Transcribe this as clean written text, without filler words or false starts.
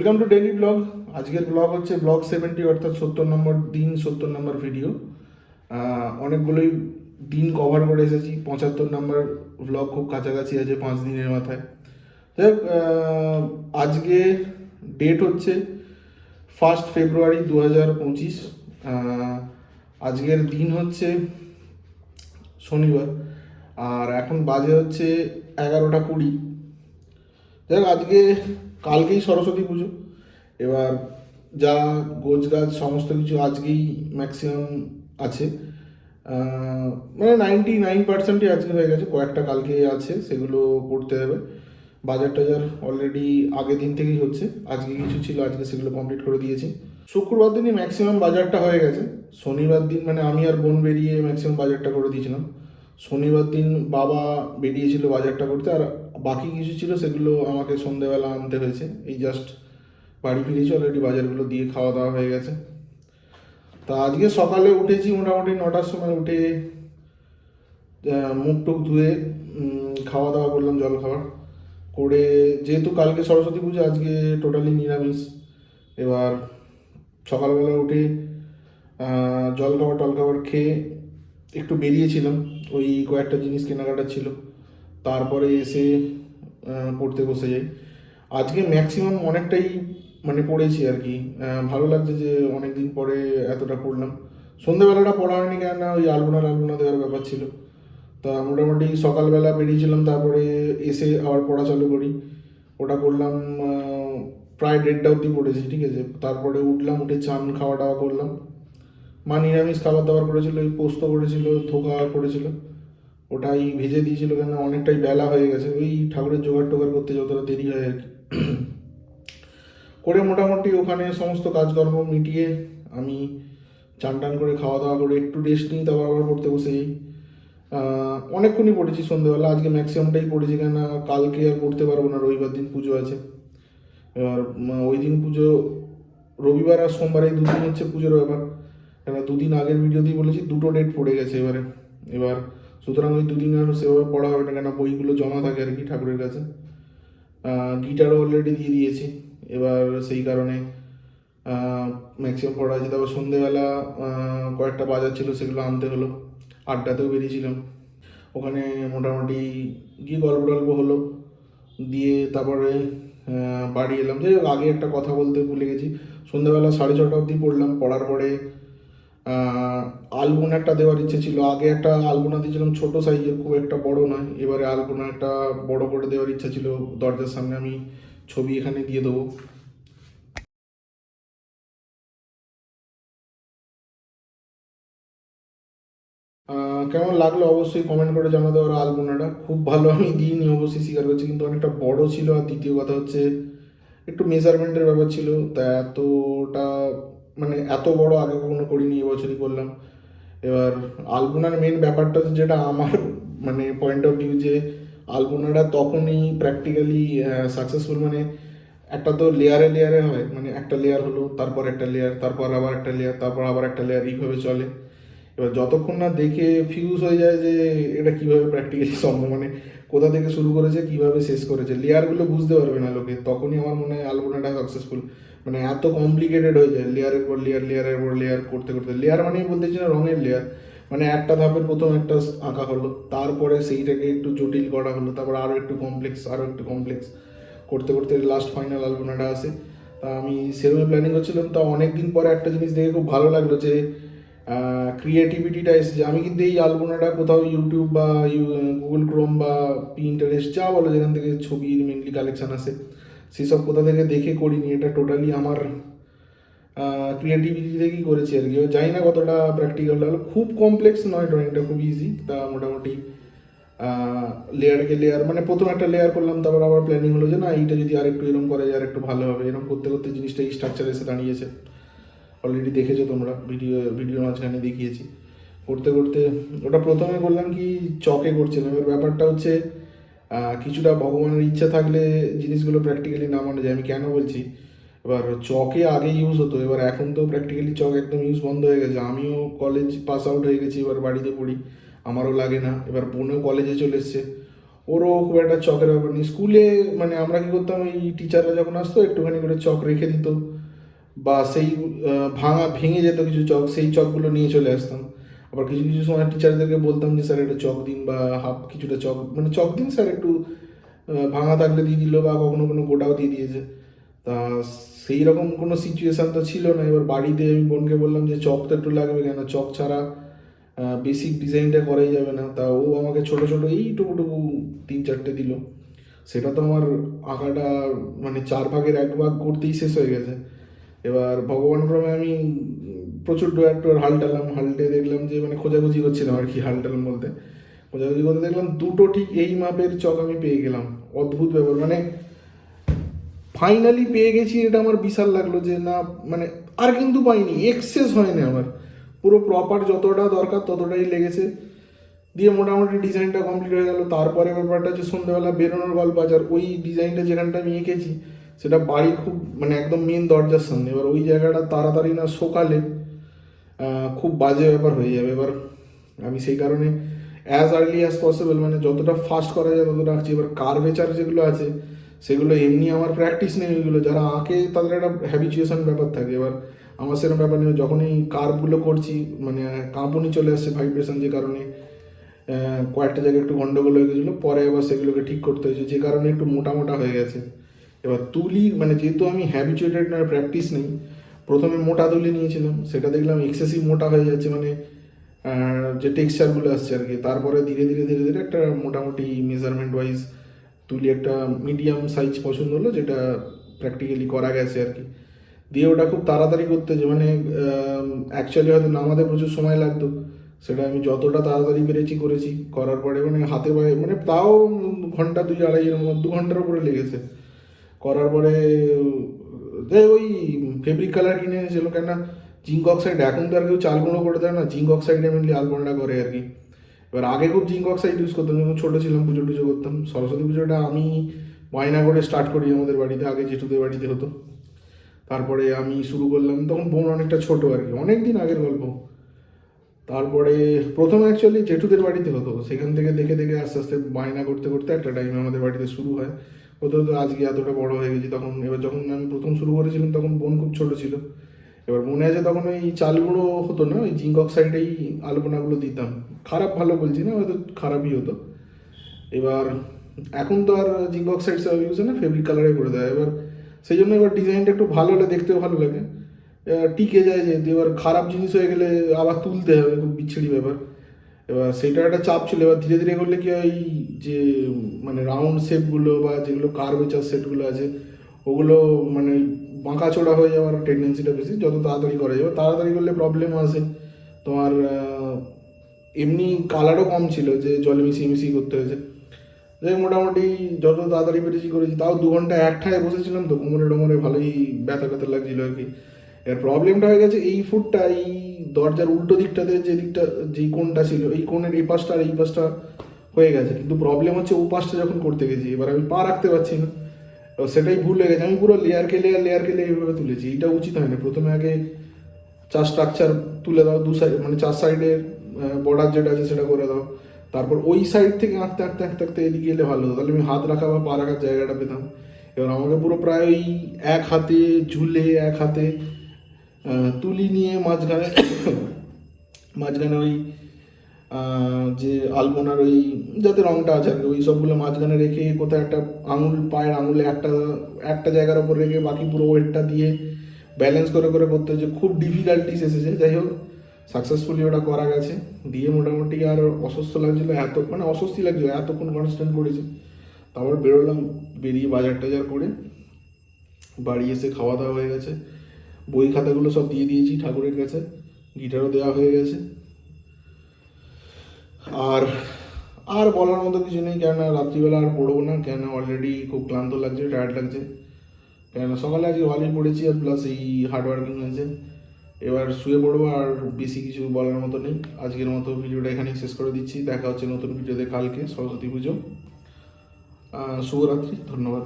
Welcome to daily blog. আজকের blog হচ্ছে blog 70 অর্থাৎ 70 নম্বর দিন, 70 নম্বর ভিডিও। অনেকগুলোই দিন কভার করে এসেছি। 75 নম্বর ব্লগ খুব কাছাকাছি আছে 5 দিনের মাথায়। যাই হোক, আজকে ডেট হচ্ছে 1 ফেব্রুয়ারি 2025। আজকের দিন হচ্ছে শনিবার, আর এখন বাজে হচ্ছে 11টা 20। যাই হোক, কালকেই সরস্বতী পুজো। এবার যা গোছগাছ সমস্ত কিছু আজকেই ম্যাক্সিমাম আছে। মানে 99%ই আজকে হয়ে গেছে, কয়েকটা কালকে আছে, সেগুলো করতে হবে। বাজার টাজার অলরেডি আগের দিন থেকেই হচ্ছে, আজকে কিছু ছিল, আজকে সেগুলো কমপ্লিট করে দিয়েছি। শুক্রবার দিনই ম্যাক্সিমাম বাজারটা হয়ে গেছে। শনিবার দিন মানে আমি আর বোন বেরিয়ে ম্যাক্সিমাম বাজারটা করে দিয়েছিলাম। শনিবার দিন বাবা বেরিয়েছিল বাজারটা করতে, আর বাকি কিছু ছিল সেগুলো আমাকে সন্ধেবেলা আনতে হয়েছে। এই জাস্ট বাড়ি ফিরেছি, অলরেডি বাজারগুলো দিয়ে খাওয়া দাওয়া হয়ে গেছে। তা আজকে সকালে উঠেছি মোটামুটি 9টার সময়, উঠে মুখ টুক ধুয়ে খাওয়া দাওয়া করলাম, জল খাবার করে। যেহেতু কালকে সরস্বতী পুজো, আজকে টোটালি নিরামিষ। এবার সকালবেলা উঠে জল খাবার টল খাবার খেয়ে একটু বেরিয়েছিলাম, ওই কয়েকটা জিনিস কেনাকাটা ছিল। তারপরে এসে পড়তে বসে যাই। আজকে ম্যাক্সিমাম অনেকটাই মানে পড়েছি আর কি। ভালো লাগছে যে অনেক দিন পরে এতটা পড়লাম। সন্ধ্যেবেলাটা পড়া হয়নি, কেননা ওই আলপনা দেওয়ার ব্যাপার ছিল। তা মোটামুটি সকালবেলা বেরিয়েছিলাম, তারপরে এসে আবার পড়া চালু করি। ওটা করলাম, প্রায় 1:30টা অবধি পড়েছি, ঠিক আছে। তারপরে উঠলাম, উঠে চান খাওয়া দাওয়া করলাম। মা নিরামিষ খাবার দাবার করেছিল, ওই পোস্ত করেছিল, ধোকা করেছিল, ওটাই ভেজে দিয়েছিল, কেন অনেকটাই বেলা হয়ে গেছে। ওই ঠাকুরের জোগাড় টোগাড় করতে যতটা দেরি হয় আর কি। করে মোটামুটি ওখানে সমস্ত কাজকর্ম মিটিয়ে আমি চান টান করে খাওয়া দাওয়া করে একটু রেস্ট নিই, তারপর আবার পড়তে বসে যাই। অনেকক্ষণই পড়েছি সন্ধ্যেবেলা, আজকে ম্যাক্সিমামটাই পড়েছি, কেন কালকে আর পড়তে পারবো না, রবিবার দিন পুজো আছে। এবার ওই দিন পুজো, রবিবার আর সোমবার এই দুদিন হচ্ছে পুজোর ব্যাপার। এবার দুদিন আগের ভিডিওতেই বলেছি, দুটো ডেট পড়ে গেছে এবার সুতরাং ওই দুদিন আর সেভাবে পড়া হবে না, কেন বইগুলো জমা থাকে আর কি ঠাকুরের কাছে। গিটারও অলরেডি দিয়ে দিয়েছি, এবার সেই কারণে ম্যাক্সিমাম পড়া আছে। তারপর সন্ধেবেলা কয়েকটা বাজার ছিল, সেগুলো আনতে হলো। আড্ডাতেও বেরিয়েছিলাম, ওখানে মোটামুটি গিয়ে গল্প টল্প হলো, দিয়ে তারপরে বাড়ি এলাম। যাই হোক, আগে একটা কথা বলতে ভুলে গেছি। সন্ধ্যাবেলা 6:30 অবধি পড়লাম, পড়ার পরে আলপনা একটা দেওয়ার ইচ্ছে ছিল। আগে একটা আলপনা দিয়েছিলাম ছোটো সাইজের, খুব একটা বড় নয়। এবারে আলপনা একটা বড় করে দেওয়ার ইচ্ছা ছিল, দরজার সামনে আমি ছবি এখানে দিয়ে দেবো। কেমন লাগলো অবশ্যই কমেন্ট করে জানাতে পারো। আলপনাটা খুব ভালো আমি দিইনি, অবশ্যই স্বীকার করছি, কিন্তু অনেকটা বড় ছিল। আর দ্বিতীয় কথা হচ্ছে একটু মেজারমেন্টের ব্যাপার ছিল, তা এতটা মানে এত বড় আগে কখনো করিনি, এবছরই করলাম। এবার আলপনার মেন ব্যাপারটা হচ্ছে, যেটা আমার মানে পয়েন্ট অফ ভিউ, যে আলপনাটা তখনই প্র্যাকটিক্যালি সাকসেসফুল মানে একটা তো লেয়ারে লেয়ারে হয়, মানে একটা লেয়ার হলো, তারপর একটা লেয়ার, তারপর আবার একটা লেয়ার, তারপর আবার একটা লেয়ার, এইভাবে চলে। এবার যতক্ষণ না দেখে ফিউজ হয়ে যায় যে এটা কীভাবে প্র্যাকটিক্যালি সম্ভব, মানে কোথা থেকে শুরু করেছে কীভাবে শেষ করেছে, লেয়ারগুলো বুঝতে পারবে না লোকে, তখনই আমার মনে হয় আলপনাটা সাকসেসফুল। মানে এত কমপ্লিকেটেড হয়ে যায়, লেয়ারের পর লেয়ার, লেয়ারের পর লেয়ার করতে করতে। লেয়ার মানেই বলতেছি না রঙের লেয়ার, মানে একটা ধাপের প্রথম একটা আঁকা হলো, তারপরে সেইটাকে একটু জটিল করা হলো, তারপর আরও একটু কমপ্লেক্স, আরও একটু কমপ্লেক্স করতে করতে লাস্ট ফাইনাল আলপনাটা আসে। তা আমি সেরকম প্ল্যানিং করছিলাম। তা অনেক দিন পরে একটা জিনিস দেখে খুব ভালো লাগলো, যে ক্রিয়েটিভিটিটা এসেছে। আমি কিন্তু এই আলপনাটা কোথাও ইউটিউব বা গুগল ক্রোম বা পিন্টারেস্ট যা বলো, যেখান থেকে ছবির মেনলি কালেকশান আসে, সেসব কোথা থেকে দেখে করিনি। এটা টোটালি আমার ক্রিয়েটিভিটি থেকেই করেছি আর কি। জানি না কতটা প্র্যাকটিক্যাল লাগলো, খুব কমপ্লেক্স নয়, ড্রয়িংটা খুব ইজি। তা মোটামুটি লেয়ারকে লেয়ার, মানে প্রথম একটা লেয়ার করলাম, তারপর আবার প্ল্যানিং হলো যে না এইটা যদি আর একটু এরকম করা যায় আর একটু ভালো হবে। এরকম করতে করতে জিনিসটা এই স্ট্রাকচার এসে দাঁড়িয়েছে। অলরেডি দেখেছো তোমরা, ভিডিও মাঝখানে দেখিয়েছি। করতে করতে ওটা প্রথমে বললাম কি চকে করছিলাম। এবার ব্যাপারটা হচ্ছে কিছুটা ভগবানের ইচ্ছা থাকলে জিনিসগুলো প্র্যাকটিক্যালি নামানো যায়। আমি কেন বলছি, এবার চকে আগে ইউজ হতো, এবার এখন তো প্র্যাকটিক্যালি চক একদম ইউজ বন্ধ হয়ে গেছে। আমিও কলেজ পাস আউট হয়ে গেছি, এবার বাড়িতে পড়ি, আমারও লাগে না। এবার বোনও কলেজে চলে এসছে, ও ওরও খুব একটা চকের ব্যাপার নেই। স্কুলে মানে আমরা কী করতাম, এই টিচাররা যখন আসতো একটুখানি করে চক রেখে দিত, বা সেই ভেঙে যেত কিছু চক, সেই চকগুলো নিয়ে চলে আসতাম। আবার কিছু কিছু সময় টিচারদেরকে বলতাম যে স্যার একটা চক দিন, বা হাফ কিছুটা চক, মানে চক দিন স্যার একটু, ভাঙা থাকলে দিয়ে দিল, বা কখনো কোনো গোটাও দিয়ে দিয়েছে। তা সেই রকম কোনো সিচুয়েশান তো ছিল না। এবার বাড়িতে আমি বোনকে বললাম যে চক তো একটু লাগবে, কেন চক ছাড়া বেসিক ডিজাইনটা করাই যাবে না। তা ও আমাকে ছোটো ছোটো এইটুকু টুকু 3-4টে দিল। সেটা তো আমার আঁকাটা মানে 4 ভাগের 1 ভাগ করতেই শেষ হয়ে গেছে। এবার ভগবান ক্রমে আমি প্রচুর ডোয়ার টোয়ার হালটালাম, হালটে দেখলাম যে মানে খোঁজাখুঁজি করছিলাম আর কি, হালটালাম বলতে খোঁজাখুঁজি করতে দেখলাম দুটো ঠিক এই মাপের চক আমি পেয়ে গেলাম। অদ্ভুত ব্যাপার, মানে ফাইনালি পেয়ে গেছি, এটা আমার বিশাল লাগলো যে না, মানে আর কিন্তু পাইনি, এক্সেস হয়নি আমার, পুরো প্রপার যতটা দরকার ততটাই লেগেছে। দিয়ে মোটামুটি ডিজাইনটা কমপ্লিট হয়ে গেল। তারপরে ব্যাপারটা হচ্ছে সন্ধ্যেবেলা বেরোনোর গল্প আছে, আর ওই ডিজাইনটা যেখানটা আমি এঁকেছি সেটা বাড়ির খুব মানে একদম মেন দরজার সামনে। এবার ওই জায়গাটা তাড়াতাড়ি না সকালে খুব বাজে ব্যাপার হয়ে যাবে। এবার আমি সেই কারণে অ্যাজ আর্লি অ্যাজ পসিবল, মানে যতটা ফাস্ট করা যায় ততটা আঁকছি। এবার কার্ভেচার যেগুলো আছে সেগুলো এমনি আমার প্র্যাকটিস নেই, ওইগুলো যারা আঁকে তাদের একটা হ্যাবিচুয়েশন ব্যাপার থাকে। এবার আমার সেরকম ব্যাপার নেই, যখন এই কার্ভগুলো করছি মানে কাঁপুনি চলে আসছে, ভাইব্রেশন, যে কারণে কয়েকটা জায়গায় একটু গন্ডগোল হয়ে গেছিলো, পরে আবার সেগুলোকে ঠিক করতে হয়েছে, যে কারণে একটু মোটা মোটা হয়ে গেছে। এবার তুলি মানে যেহেতু আমি হ্যাবিচুয়েটেড না, প্র্যাকটিস নেই, প্রথমে মোটা তুলি নিয়েছিলাম, সেটা দেখলাম এক্সেসিভ মোটা হয়ে যাচ্ছে, মানে যে টেক্সচারগুলো আসছে আর কি। তারপরে ধীরে ধীরে ধীরে ধীরে একটা মোটামুটি মেজারমেন্ট ওয়াইজ তুলি একটা মিডিয়াম সাইজ পছন্দ হলো, যেটা প্র্যাকটিক্যালি করা গেছে আর কি। দিয়ে ওটা খুব তাড়াতাড়ি করতে, যে মানে অ্যাকচুয়ালি হয়তো নামাতে প্রচুর সময় লাগতো, সেটা আমি যতটা তাড়াতাড়ি পেরেছি করেছি। করার পরে মানে হাতে পায়ে মানে তাও ঘন্টা 2-2.5 এর মধ্যে 2 ঘন্টার উপরে লেগেছে। করার পরে যে ওই ফেব্রিক কালার কিনে এনেছিল, কেন জিঙ্ক অক্সাইড এখন তো আর কেউ চাল গুঁড়ো করে দেয় না, জিঙ্ক অক্সাইডে মেনলি আলপনাটা করে আর কি। এবার আগে খুব জিঙ্ক অক্সাইড ইউজ করতাম যখন ছোটো ছিলাম, পুজো টুজো করতাম। সরস্বতী পুজোটা আমি বায়না করে স্টার্ট করি আমাদের বাড়িতে, আগে জেঠুদের বাড়িতে হতো। তারপরে আমি শুরু করলাম, তখন বোন অনেকটা ছোটো আর কি, অনেক দিন আগের গল্প। তারপরে প্রথমে অ্যাকচুয়ালি জেঠুদের বাড়িতে হতো, সেখান থেকে দেখে দেখে আস্তে আস্তে বায়না করতে করতে একটা টাইমে আমাদের বাড়িতে শুরু হয়। হতে হতে আজকে এতটা বড় হয়ে গেছি। তখন এবার যখন আমি প্রথম শুরু করেছিলাম তখন বোন খুব ছোটো ছিল। এবার মনে আছে তখন ওই চাল গুঁড়ো হতো না, ওই জিঙ্ক অক্সাইডেই আলপনাগুলো দিতাম। খারাপ ভালো বলছি না, হয়তো খারাপই হতো। এবার এখন তো আর জিঙ্ক অক্সাইড সব ইউজ হয় না, ফেব্রিক কালারে করে দেয়। এবার সেই জন্য এবার ডিজাইনটা একটু ভালো হলে দেখতেও ভালো লাগে, টিকে যায়। যে এবার খারাপ জিনিস হয়ে গেলে আবার তুলতে হবে, খুব বিচ্ছিরি ব্যাপার। এবার সেইটা একটা চাপ ছিল। এবার ধীরে ধীরে করলে কি হয়, যে মানে রাউন্ড শেপগুলো বা যেগুলো কার্ভেচার সেটগুলো আছে ওগুলো মানে বাঁকা চোড়া হয়ে যাওয়ার টেন্ডেন্সিটা বেশি। যত তাড়াতাড়ি করা যাবে, তাড়াতাড়ি করলে প্রবলেম আসে তোমার। এমনি কালারও কম ছিল, যে জলে মিশিয়ে মিশিয়ে করতে হয়েছে। যাই মোটামুটি যত তাড়াতাড়ি পেরেছি করেছি। তাও 2 ঘন্টা একঠায় বসেছিলাম তো, কোমরে টোমরে ভালোই ব্যথা ব্যথা লাগছিলো আর কি। এর প্রবলেমটা হয়ে গেছে এই ফুটটা, এই দরজার উল্টো দিকটাতে যে দিকটা, যেই কোণটা ছিল, এই কোণের এই পাশটা আর এই পাশটা হয়ে গেছে। কিন্তু প্রবলেম হচ্ছে ও পাশটা যখন করতে গেছি, এবার আমি পা রাখতে পারছি না। সেটাই ভুল হয়ে গেছে, আমি পুরো লেয়ারকে লেয়ার এইভাবে তুলেছি। এইটা উচিত হয়নি। প্রথমে আগে স্ট্রাকচার তুলে দাও, 2 সাইড মানে 4 সাইডের বর্ডার যেটা আছে সেটা করে দাও, তারপর ওই সাইড থেকে আঁকতে আঁকতে আঁকতে আঁকতে এদিকে এলে ভালো হতো, তাহলে আমি হাত রাখা বা পা রাখার জায়গাটা পেতাম। এবার আমাকে পুরো প্রায় ওই এক হাতে ঝুলে, এক হাতে তুলি নিয়ে মাঝখানে মাঝখানে ওই যে আলপনার ওই যাতে রঙটা আছে আর কি, ওই সবগুলো মাঝখানে রেখে কোথাও একটা আঙুল, পায়ের আঙুলে একটা একটা জায়গার ওপর রেখে বাকি পুরো ওয়েটটা দিয়ে ব্যালেন্স করে করে করতে হচ্ছে। খুব ডিফিকাল্টিস এসেছে, যাই হোক সাকসেসফুলি ওটা করা গেছে। দিয়ে মোটামুটি আর অস্বস্তি লাগছিলো, এত মানে অস্বস্তি লাগছিলো এতক্ষণ কনস্ট্যান্ট করেছি। তারপর বেরোলাম, বেরিয়ে বাজার টাজার করে বাড়ি এসে খাওয়া দাওয়া হয়ে গেছে। বই খাতাগুলো সব দিয়ে দিয়েছি ঠাকুরের কাছে, গিটারও দেওয়া হয়ে গেছে। আর আর বলার মতো কিছু নেই, কেননা রাত্রিবেলা আর পড়বো না, কেন অলরেডি খুব ক্লান্ত লাগছে, টায়ার্ড লাগছে। কেন সকালে আজকে ভালোই পড়েছি, আর প্লাস এই হার্ডওয়ার্কিং হয়েছে। এবার শুয়ে পড়বো, আর বেশি কিছু বলার মতো নেই। আজকের মতো ভিডিওটা এখানেই শেষ করে দিচ্ছি। দেখা হচ্ছে নতুন ভিডিওতে কালকে, সরস্বতী পুজো। শুভরাত্রি, ধন্যবাদ।